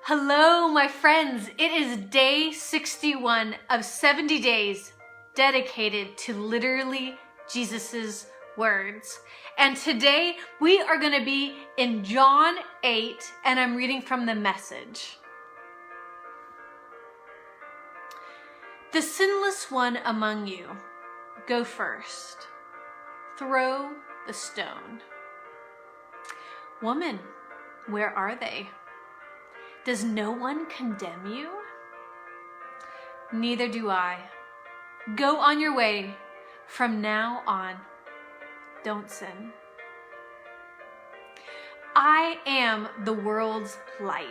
Hello, my friends. It is day 61 of 70 days dedicated to literally Jesus's words. And today we are going to be in John 8, and I'm reading from the Message. The sinless one among you, go first. Throw the stone. Woman, where are they? Does no one condemn you? Neither do I. Go on your way. From now on, don't sin. I am the world's light.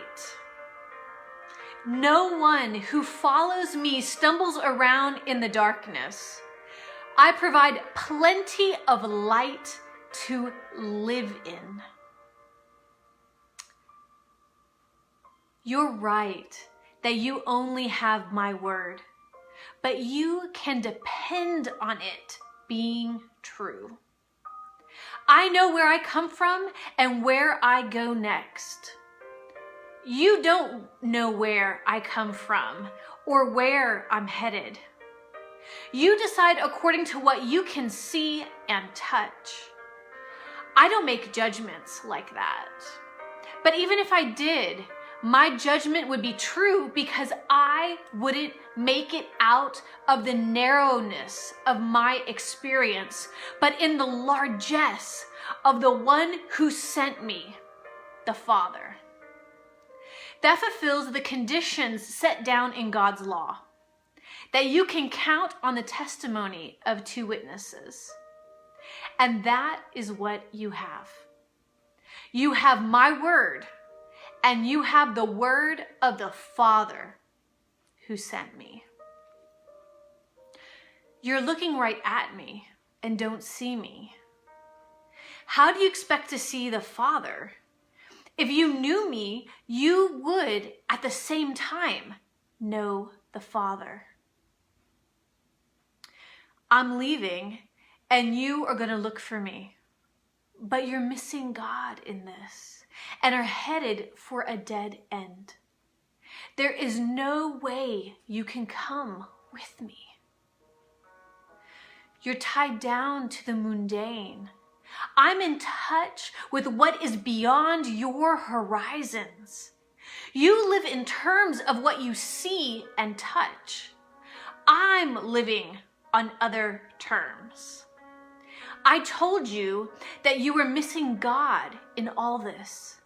No one who follows me stumbles around in the darkness. I provide plenty of light to live in. You're right that you only have my word, but you can depend on it being true. I know where I come from and where I go next. You don't know where I come from or where I'm headed. You decide according to what you can see and touch. I don't make judgments like that. But even if I did, my judgment would be true because I wouldn't make it out of the narrowness of my experience, but in the largesse of the one who sent me, the Father. That fulfills the conditions set down in God's law, that you can count on the testimony of two witnesses. And that is what you have. You have my word, and you have the word of the Father who sent me. You're looking right at me and don't see me. How do you expect to see the Father? If you knew me, you would at the same time know the Father. I'm leaving and you are going to look for me, but you're missing God in this and are headed for a dead end. There is no way you can come with me. You're tied down to the mundane. I'm in touch with what is beyond your horizons. You live in terms of what you see and touch. I'm living on other terms. I told you that you were missing God in all this.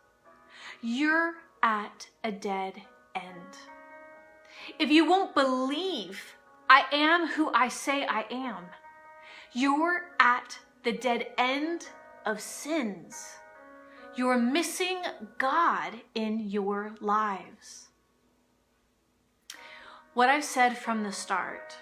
You're at a dead end. If you won't believe I am who I say I am, you're at the dead end of sins. You're missing God in your lives. What I've said from the start,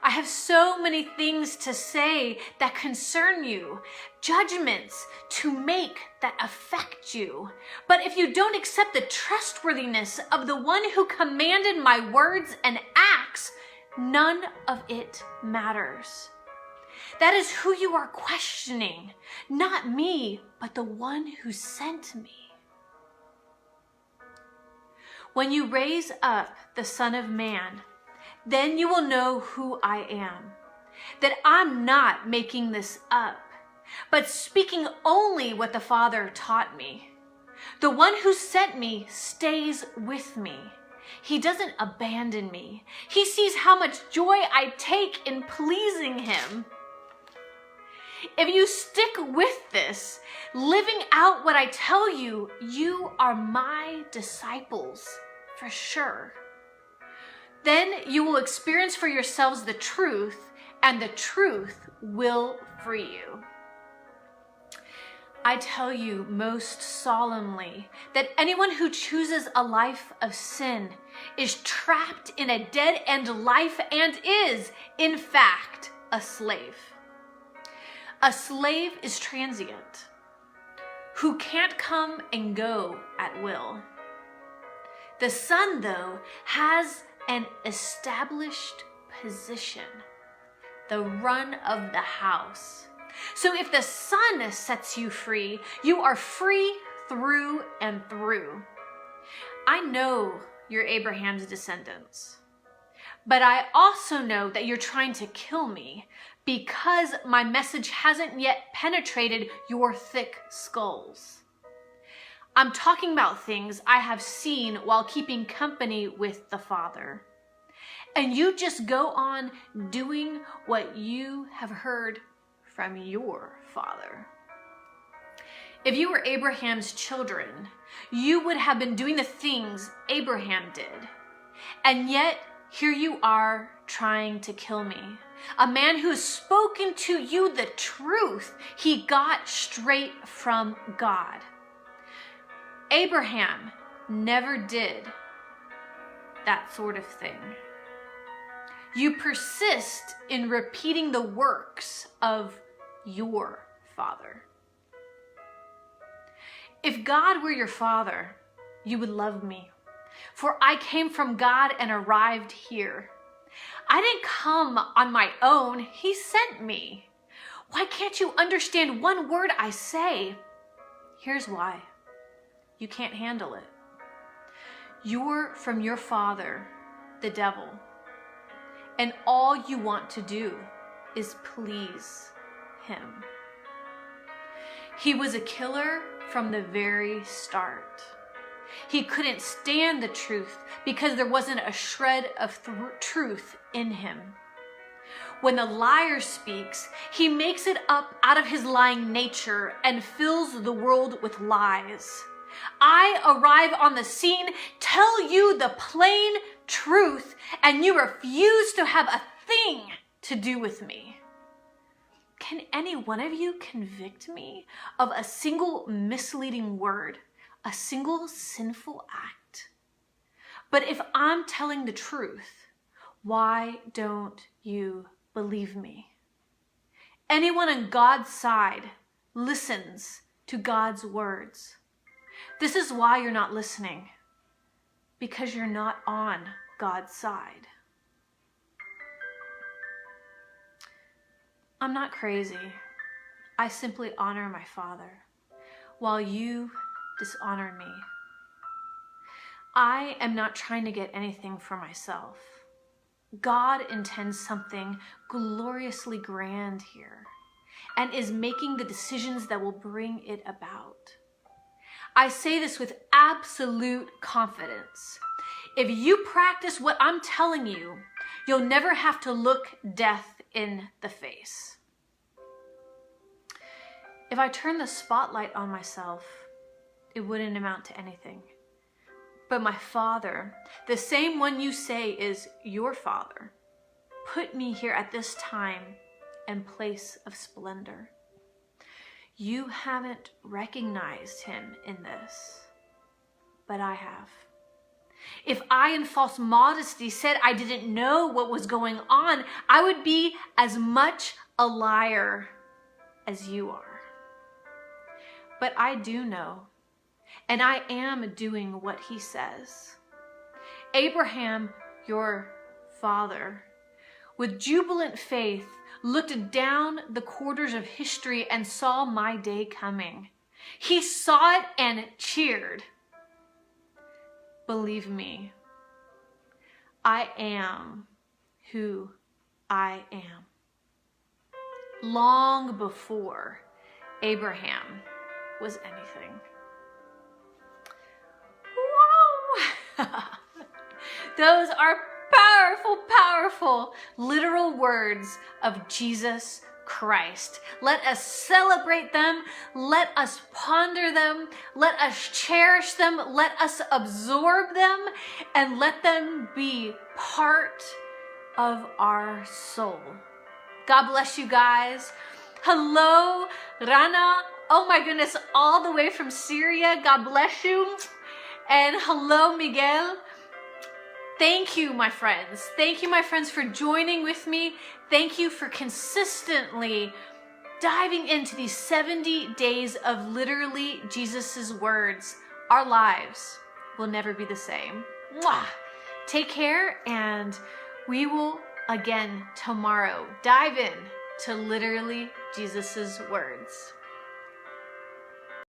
I have so many things to say that concern you, judgments to make that affect you. But if you don't accept the trustworthiness of the one who commanded my words and acts, none of it matters. That is who you are questioning, not me, but the one who sent me. When you raise up the Son of Man, then you will know who I am, that I'm not making this up, but speaking only what the Father taught me. The one who sent me stays with me. He doesn't abandon me. He sees how much joy I take in pleasing him. If you stick with this, living out what I tell you, you are my disciples for sure. Then you will experience for yourselves the truth, and the truth will free you. I tell you most solemnly that anyone who chooses a life of sin is trapped in a dead-end life and is, in fact, a slave. A slave is transient, who can't come and go at will. The Son, though, has an established position, the run of the house. So if the Son sets you free, you are free through and through. I know you're Abraham's descendants, but I also know that you're trying to kill me because my message hasn't yet penetrated your thick skulls. I'm talking about things I have seen while keeping company with the Father. And you just go on doing what you have heard from your father. If you were Abraham's children, you would have been doing the things Abraham did. And yet, here you are trying to kill me. A man who has spoken to you the truth he got straight from God. Abraham never did that sort of thing. You persist in repeating the works of your father. If God were your father, you would love me, for I came from God and arrived here. I didn't come on my own, he sent me. Why can't you understand one word I say? Here's why. You can't handle it. You're from your father, the devil, and all you want to do is please him. He was a killer from the very start. He couldn't stand the truth because there wasn't a shred of truth in him. When the liar speaks, he makes it up out of his lying nature and fills the world with lies. I arrive on the scene, tell you the plain truth, and you refuse to have a thing to do with me. Can any one of you convict me of a single misleading word, a single sinful act? But if I'm telling the truth, why don't you believe me? Anyone on God's side listens to God's words. This is why you're not listening, because you're not on God's side. I'm not crazy. I simply honor my Father, while you dishonor me. I am not trying to get anything for myself. God intends something gloriously grand here, and is making the decisions that will bring it about. I say this with absolute confidence. If you practice what I'm telling you, you'll never have to look death in the face. If I turn the spotlight on myself, it wouldn't amount to anything. But my Father, the same one you say is your Father, put me here at this time and place of splendor. You haven't recognized him in this, but I have. If I, in false modesty, said I didn't know what was going on, I would be as much a liar as you are. But I do know, and I am doing what he says. Abraham, your father, with jubilant faith, looked down the quarters of history and saw my day coming. He saw it and cheered. Believe me, I am who I am. Long before Abraham was anything. Whoa! Those are powerful, powerful, literal words of Jesus Christ. Let us celebrate them. Let us ponder them. Let us cherish them. Let us absorb them, and let them be part of our soul. God bless you guys. Hello, Rana. Oh my goodness, all the way from Syria. God bless you. And hello, Miguel. Thank you, my friends. Thank you, my friends, for joining with me. Thank you for consistently diving into these 70 days of literally Jesus's words. Our lives will never be the same. Mwah! Take care, and we will again tomorrow dive in to literally Jesus's words.